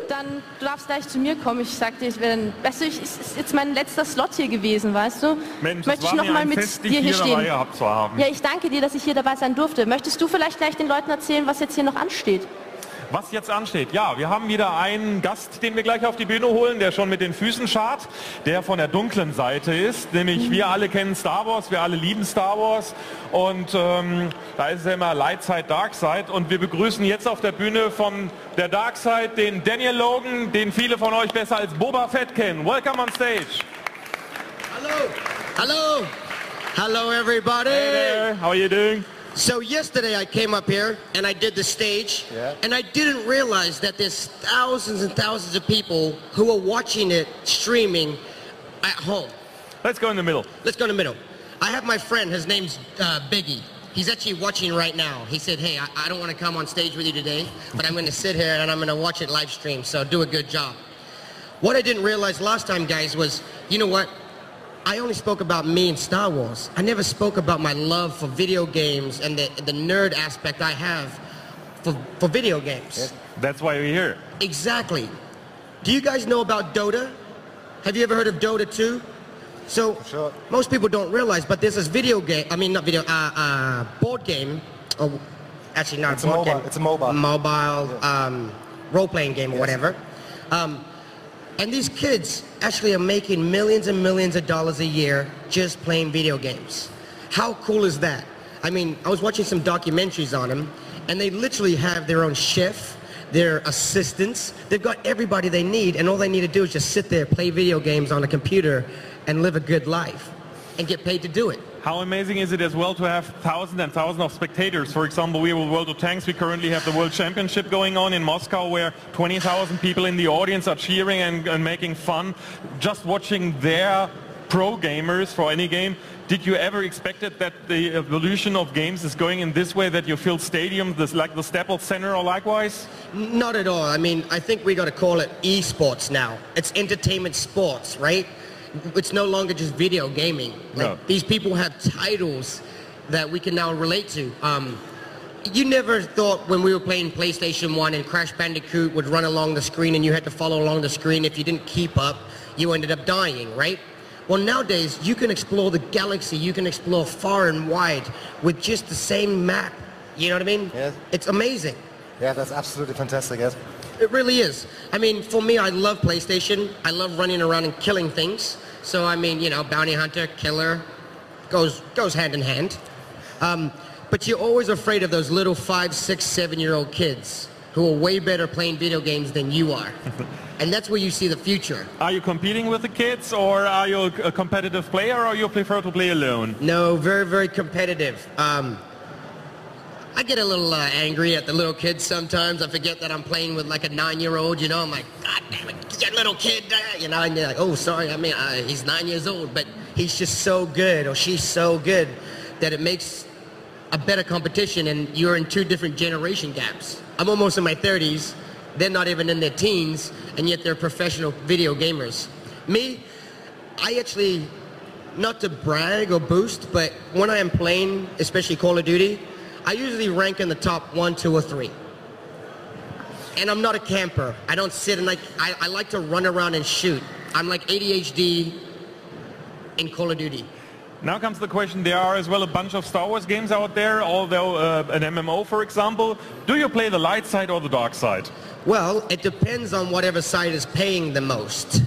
Dann, du darfst gleich zu mir kommen. Ich sag dir, weißt du, ist jetzt mein letzter Slot hier gewesen, weißt du? Mensch, möchte ich noch mal mit dir hier stehen. Zu haben. Ja, ich danke dir, dass ich hier dabei sein durfte. Möchtest du vielleicht gleich den Leuten erzählen, was jetzt hier noch ansteht? Was jetzt ansteht? Ja, wir haben wieder einen Gast, den wir gleich auf die Bühne holen, der schon mit den Füßen scharrt, der von der dunklen Seite ist. Nämlich wir alle kennen Star Wars, wir alle lieben Star Wars. Und da ist es ja immer Light Side, Dark Side. Und wir begrüßen jetzt auf der Bühne von der Dark Side den Daniel Logan, den viele von euch besser als Boba Fett kennen. Welcome on stage. Hello. Hello. Hello everybody. Hey there. How are you doing? So yesterday I came up here and I did the stage, and I didn't realize that there's thousands and thousands of people who are watching it streaming at home. Let's go in the middle. Let's go in the middle. I have my friend, his name's Biggie. He's actually watching right now. He said, hey, I don't want to come on stage with you today, but I'm going to sit here and I'm going to watch it live stream, so do a good job. What I didn't realize last time, guys, was, you know what? I only spoke about me and Star Wars. I never spoke about my love for video games and the nerd aspect I have for video games. That's why we're here. Exactly. Do you guys know about Dota? Have you ever heard of Dota 2? So, sure. Most people don't realize, but there's this video game, I mean not video, board game, or actually not it's board mobile. game. It's a mobile. Mobile, yes. Role-playing game or whatever. And these kids actually are making millions and millions of dollars a year just playing video games. How cool is that? I mean, I was watching some documentaries on them, and they literally have their own chef, their assistants. They've got everybody they need, and all they need to do is just sit there, play video games on a computer, and live a good life, and get paid to do it. How amazing is it as well to have thousands and thousands of spectators? For example, we have World of Tanks. We currently have the World Championship going on in Moscow, where 20,000 people in the audience are cheering and making fun, just watching their pro gamers for any game. Did you ever expect that the evolution of games is going in this way, that you fill stadiums like the Staples Center or likewise? Not at all. I mean, I think we got to call it esports now. It's entertainment sports, right? It's no longer just video gaming. Like, no. These people have titles that we can now relate to. You never thought when we were playing PlayStation 1 and Crash Bandicoot would run along the screen and you had to follow along the screen. If you didn't keep up, you ended up dying, right? Well, nowadays, you can explore the galaxy. You can explore far and wide with just the same map. You know what I mean? Yes. It's amazing. Yeah, that's absolutely fantastic, yes. It really is. I mean, for me, I love PlayStation. I love running around and killing things. So, I mean, you know, bounty hunter, killer, goes hand in hand. But you're always afraid of those little 5, 6, 7-year-old kids who are way better playing video games than you are. And that's where you see the future. Are you competing with the kids, or are you a competitive player, or you prefer to play alone? No, very, very competitive. I get a little angry at the little kids sometimes. I forget that I'm playing with like a 9-year-old, you know. I'm like, God damn it, you little kid, you know. And you're like, oh, sorry, I mean, he's 9 years old, but he's just so good, or she's so good, that it makes a better competition, and you're in 2 different generation gaps. I'm almost in my 30s. They're not even in their teens, and yet they're professional video gamers. Me, I actually, not to brag or boost, but when I am playing, especially Call of Duty, I usually rank in the top 1, 2, or 3. And I'm not a camper. I don't sit and I like to run around and shoot. I'm like ADHD in Call of Duty. Now comes the question, there are as well a bunch of Star Wars games out there, although an MMO, for example. Do you play the light side or the dark side? Well, it depends on whatever side is paying the most.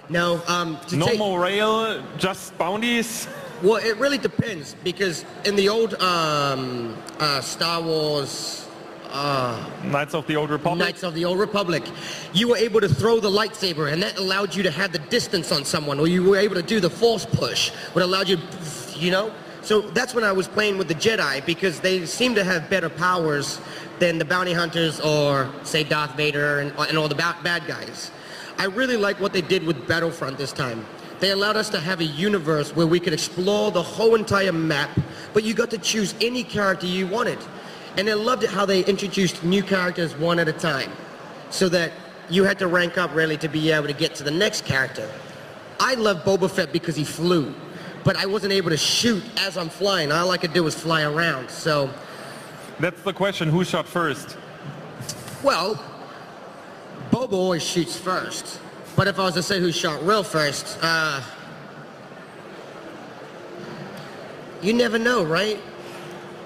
No, no more rail, just bounties? Well, it really depends, because in the old Star Wars... Knights of the Old Republic? Knights of the Old Republic. You were able to throw the lightsaber, and that allowed you to have the distance on someone, or you were able to do the force push, what allowed you, you know? So that's when I was playing with the Jedi, because they seem to have better powers than the bounty hunters or, say, Darth Vader and all the bad guys. I really like what they did with Battlefront this time. They allowed us to have a universe where we could explore the whole entire map, but you got to choose any character you wanted. And I loved it how they introduced new characters one at a time, so that you had to rank up really to be able to get to the next character. I love Boba Fett because he flew, but I wasn't able to shoot as I'm flying. All I could do was fly around, so. That's the question, who shot first? Well, Boba always shoots first, but if I was to say who shot real first, you never know, right?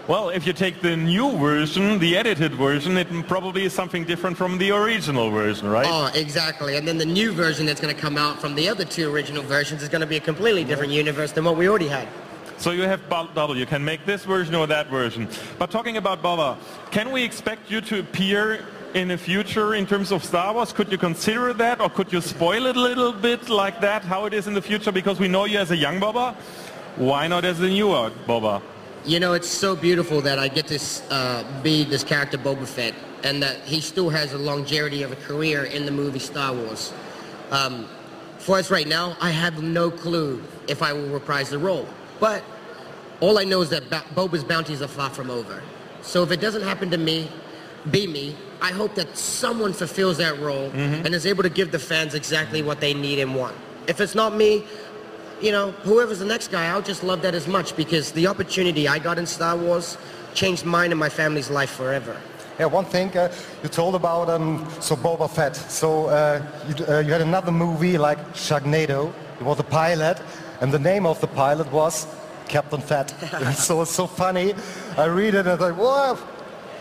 Well, if you take the new version, the edited version, it probably is something different from the original version, right? Oh, exactly. And then the new version that's going to come out from the other two original versions is going to be a completely different universe than what we already had. So you have double. You can make this version or that version. But talking about Boba, can we expect you to appear in the future in terms of Star Wars? Could you consider that, or could you spoil it a little bit like that, how it is in the future? Because we know you as a young Boba. Why not as a newer Boba? You know, it's so beautiful that I get to be this character Boba Fett, and that he still has a longevity of a career in the movie Star Wars. For us right now, I have no clue if I will reprise the role. But all I know is that Boba's bounties are far from over. So if it doesn't happen to me, be me, I hope that someone fulfills that role and is able to give the fans exactly what they need and want. If it's not me, you know, whoever's the next guy, I'll just love that as much, because the opportunity I got in Star Wars changed mine and my family's life forever. Yeah, one thing you told about so Boba Fett. So you had another movie like Sharknado. It was a pilot, and the name of the pilot was Captain Fett. So it's so funny. I read it and I thought, whoa.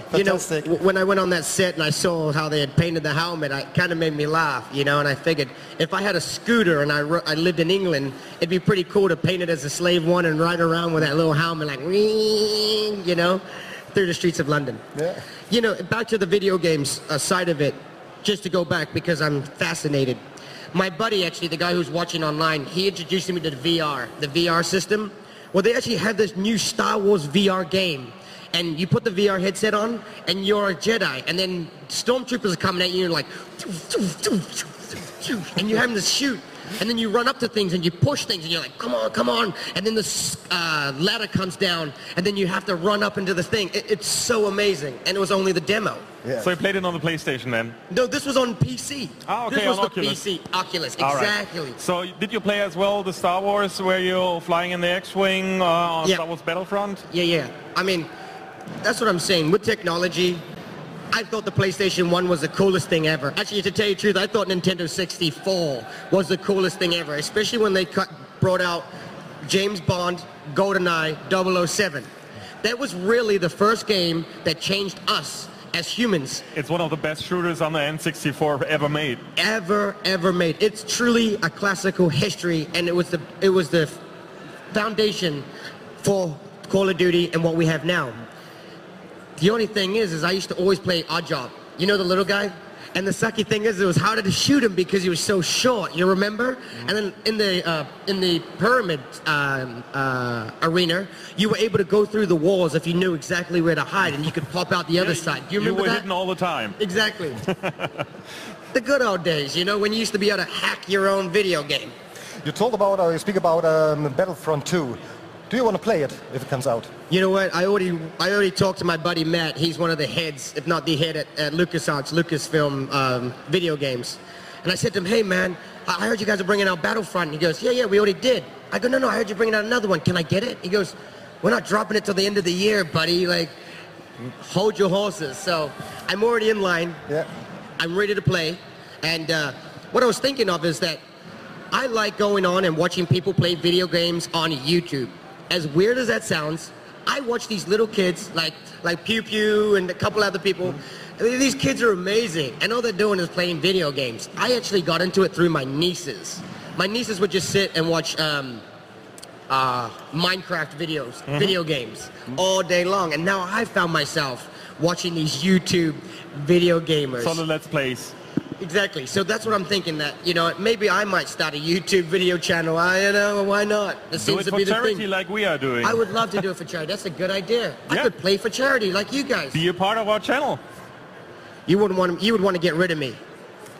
Fantastic. You know, when I went on that set and I saw how they had painted the helmet, it kind of made me laugh, you know, and I figured if I had a scooter and I lived in England, it'd be pretty cool to paint it as a Slave One and ride around with that little helmet like, you know, through the streets of London. Yeah. You know, back to the video games side of it, just to go back because I'm fascinated. My buddy, actually, the guy who's watching online, he introduced me to the VR system. Well, they actually have this new Star Wars VR game. And you put the VR headset on, and you're a Jedi, and then stormtroopers are coming at you, and you're like, and you're having to shoot, and then you run up to things, and you push things, and you're like, come on, come on, and then the ladder comes down, and then you have to run up into the thing. It's so amazing, and it was only the demo. Yeah. So you played it on the PlayStation then? No, this was on PC. Ah, okay, this was on the Oculus. PC, Oculus, All exactly. Right. So did you play as well the Star Wars, where you're flying in the X-Wing on Star Wars Battlefront? Yeah. I mean, that's what I'm saying. With technology, I thought the PlayStation 1 was the coolest thing ever. Actually, to tell you the truth, I thought Nintendo 64 was the coolest thing ever, especially when they brought out James Bond, GoldenEye, 007. That was really the first game that changed us as humans. It's one of the best shooters on the N64 ever made. Ever made. It's truly a classical history, and it was the foundation for Call of Duty and what we have now. The only thing is I used to always play Oddjob. You know, the little guy? And the sucky thing is, it was harder to shoot him because he was so short, you remember? And then in the pyramid arena, you were able to go through the walls if you knew exactly where to hide, and you could pop out the other side. Do you remember that? You were hidden all the time. Exactly. The good old days, you know, when you used to be able to hack your own video game. You speak about Battlefront 2. Do you want to play it if it comes out? You know what? I already talked to my buddy Matt. He's one of the heads, if not the head at LucasArts, Lucasfilm video games. And I said to him, hey man, I heard you guys are bringing out Battlefront. And he goes, yeah, we already did. I go, no, I heard you bringing out another one. Can I get it? He goes, we're not dropping it till the end of the year, buddy. Like, hold your horses. So I'm already in line. Yeah. I'm ready to play. And what I was thinking of is that I like going on and watching people play video games on YouTube. As weird as that sounds, I watch these little kids like Pew Pew and a couple other people. I mean, these kids are amazing, and all they're doing is playing video games. I actually got into it through my nieces. My nieces would just sit and watch Minecraft videos, video games, all day long. And now I found myself watching these YouTube video gamers. So the Let's Plays. Exactly. So that's what I'm thinking, that, you know, maybe I might start a YouTube video channel. You know, why not? That seems to be the thing. Do it for charity like we are doing. I would love to do it for charity. That's a good idea. I could play for charity like you guys. Be a part of our channel. You would want to get rid of me.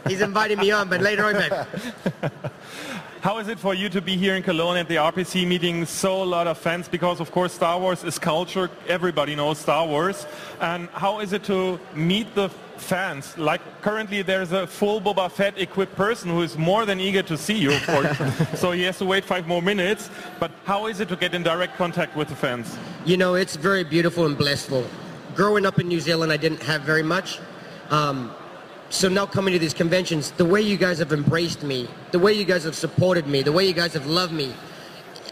He's inviting me on, but later on, baby. How is it for you to be here in Cologne at the RPC meeting? So a lot of fans, because of course Star Wars is culture. Everybody knows Star Wars. And how is it to meet the fans? Like currently there's a full Boba Fett equipped person who is more than eager to see you, so he has to wait 5 more minutes. But how is it to get in direct contact with the fans? You know, it's very beautiful and blissful. Growing up in New Zealand, I didn't have very much. So now coming to these conventions, the way you guys have embraced me, the way you guys have supported me, the way you guys have loved me,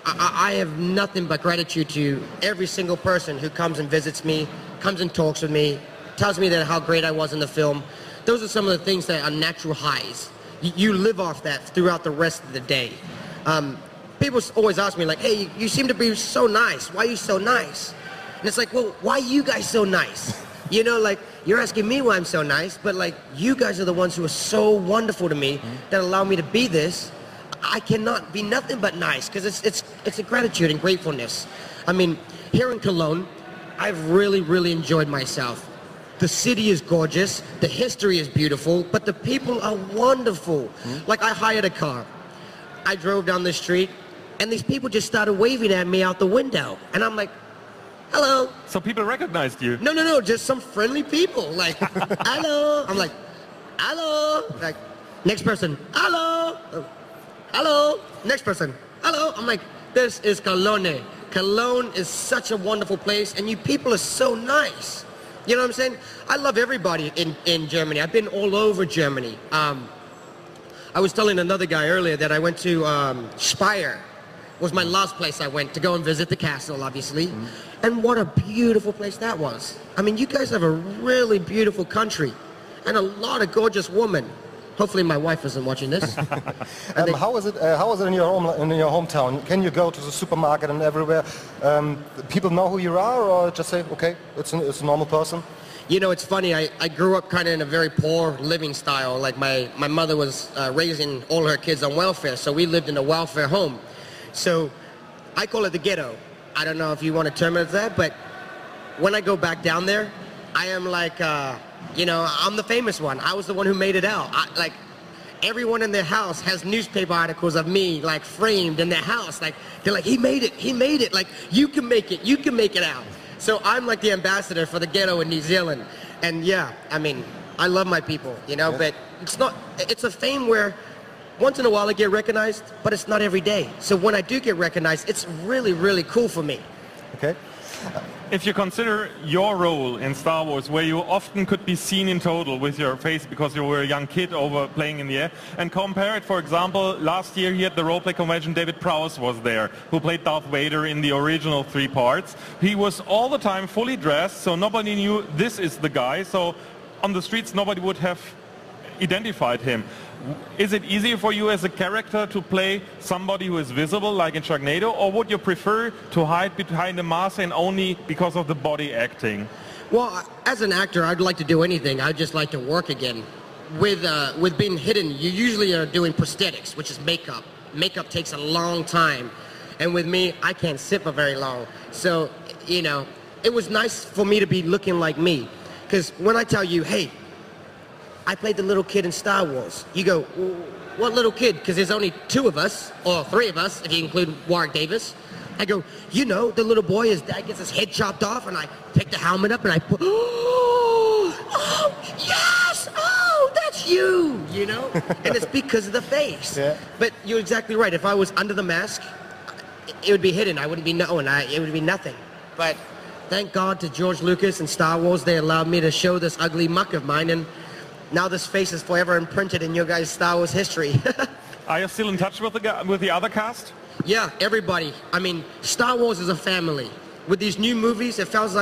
I have nothing but gratitude to every single person who comes and visits me, comes and talks with me, tells me that how great I was in the film. Those are some of the things that are natural highs. You live off that throughout the rest of the day. People always ask me like, hey, you seem to be so nice. Why are you so nice? And it's like, well, why are you guys so nice? You know, like, you're asking me why I'm so nice, but like, you guys are the ones who are so wonderful to me that allow me to be this. I cannot be nothing but nice, because it's a gratitude and gratefulness. I mean, here in Cologne, I've really enjoyed myself. The city is gorgeous, the history is beautiful, but the people are wonderful. Like, I hired a car. I drove down the street, and these people just started waving at me out the window. And I'm like, hello. So people recognized you? No, just some friendly people. Like, hello. I'm like, hello. Like, next person, hello. Hello. Next person, hello. I'm like, this is Cologne. Cologne is such a wonderful place, and you people are so nice. You know what I'm saying? I love everybody in Germany. I've been all over Germany. I was telling another guy earlier that I went to Speyer. Was my last place I went to go and visit the castle, obviously. And what a beautiful place that was. I mean, you guys have a really beautiful country and a lot of gorgeous women. Hopefully my wife isn't watching this. How is it in your hometown? Can you go to the supermarket and everywhere? People know who you are, or just say, okay, it's a normal person? You know, it's funny. I grew up kind of in a very poor living style. Like my mother was raising all her kids on welfare, so we lived in a welfare home. So I call it the ghetto. I don't know if you want to term it as that, but when I go back down there, I am like, you know, I'm the famous one. I was the one who made it out. Like, everyone in their house has newspaper articles of me, like, framed in their house. Like, they're like, he made it. Like, you can make it out. So I'm like the ambassador for the ghetto in New Zealand. And yeah, I mean, I love my people, you know, but it's a fame where once in a while I get recognized, but it's not every day. So when I do get recognized, it's really cool for me. Okay. If you consider your role in Star Wars, where you often could be seen in total with your face because you were a young kid over playing in the air, and compare it, for example, last year here at the roleplay convention, David Prowse was there, who played Darth Vader in the original 3 parts. He was all the time fully dressed, so nobody knew this is the guy, so on the streets nobody would have identified him. Is it easier for you as a character to play somebody who is visible, like in Sharknado, or would you prefer to hide behind a mask and only because of the body acting? Well, as an actor, I'd like to do anything. I'd just like to work again. With being hidden, you usually are doing prosthetics, which is makeup. Makeup takes a long time. And with me, I can't sit for very long. So, you know, it was nice for me to be looking like me. Because when I tell you, hey, I played the little kid in Star Wars. You go, what little kid? Because there's only 2 of us, or 3 of us, if you include Warwick Davis. I go, you know, the little boy, his dad gets his head chopped off, and I pick the helmet up, and I put, oh, yes, oh, that's you, you know? And it's because of the face. Yeah. But you're exactly right. If I was under the mask, it would be hidden. I wouldn't be known. It would be nothing. But thank God to George Lucas and Star Wars, they allowed me to show this ugly muck of mine, and now this face is forever imprinted in your guys' Star Wars history. Are you still in touch with the other cast? Yeah, everybody. I mean, Star Wars is a family. With these new movies, it feels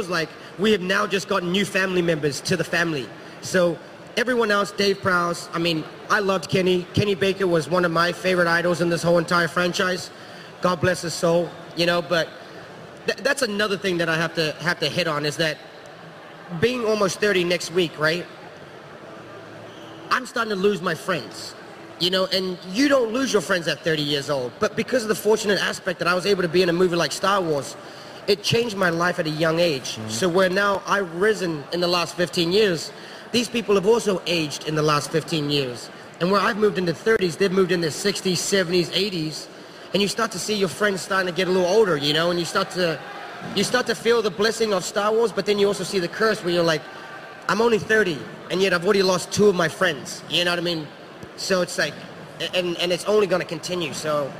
like we have now just gotten new family members to the family. So everyone else, Dave Prowse, I mean, I loved Kenny. Kenny Baker was one of my favorite idols in this whole entire franchise. God bless his soul, you know, but that's another thing that I have to hit on, is that being almost 30 next week, right? I'm starting to lose my friends, you know, and you don't lose your friends at 30 years old. But because of the fortunate aspect that I was able to be in a movie like Star Wars, it changed my life at a young age. So where now I've risen in the last 15 years, these people have also aged in the last 15 years. And where I've moved into 30s, they've moved into 60s, 70s, 80s. And you start to see your friends starting to get a little older, you know, and you start to feel the blessing of Star Wars, but then you also see the curse where you're like, I'm only 30, and yet I've already lost 2 of my friends. You know what I mean? So it's like, and it's only going to continue. So,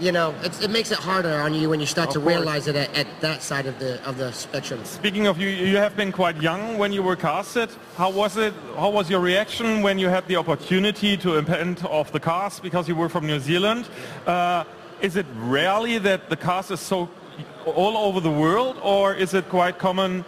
you know, it makes it harder on you when you start to realize it at that side of the spectrum. Speaking of you have been quite young when you were casted. How was it? How was your reaction when you had the opportunity to append of the cast because you were from New Zealand? Is it rarely that the cast is so all over the world, or is it quite common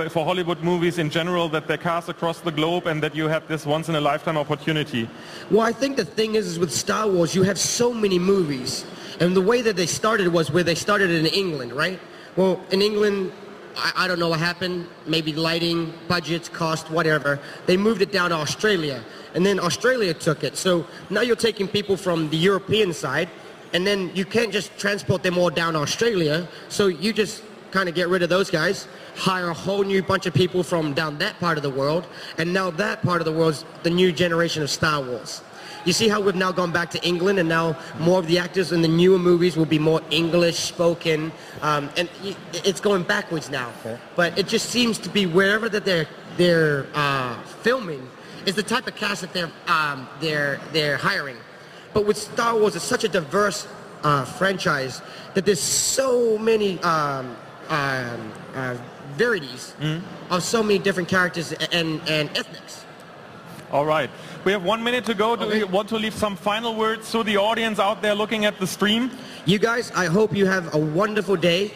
for Hollywood movies in general that they cast across the globe and that you had this once-in-a-lifetime opportunity? Well, I think the thing is with Star Wars, you have so many movies, and the way that they started was where they started in England, right? Well, in England, I don't know what happened, maybe lighting, budgets, cost, whatever. They moved it down to Australia, and then Australia took it. So now you're taking people from the European side, and then you can't just transport them all down to Australia, so you just kind of get rid of those guys, hire a whole new bunch of people from down that part of the world, and now that part of the world's the new generation of Star Wars. You see how we've now gone back to England, and now more of the actors in the newer movies will be more English spoken, and it's going backwards now. But it just seems to be wherever that they're filming is the type of cast that they're hiring. But with Star Wars, it's such a diverse franchise that there's so many varieties of so many different characters and ethnics. All right. We have 1 minute to go. Do you want to leave some final words to the audience out there looking at the stream? You guys, I hope you have a wonderful day.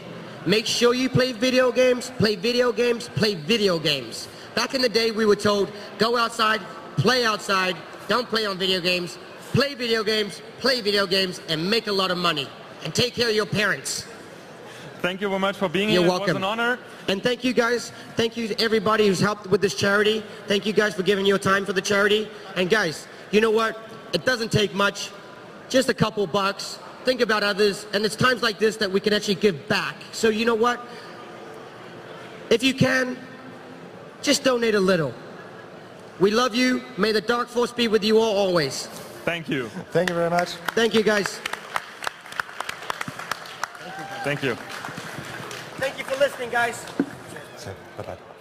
Make sure you play video games, play video games, play video games. Back in the day, we were told, go outside, don't play on video games. Play video games, and make a lot of money. And take care of your parents. Thank you very much for being here. You're welcome. It was an honor. And thank you guys. Thank you to everybody who's helped with this charity. Thank you guys for giving your time for the charity. And guys, you know what? It doesn't take much. Just a couple bucks. Think about others. And it's times like this that we can actually give back. So you know what? If you can, just donate a little. We love you. May the Dark Force be with you all always. Thank you. Thank you very much. Thank you, guys. Thank you. Thank you for listening, guys. Bye-bye.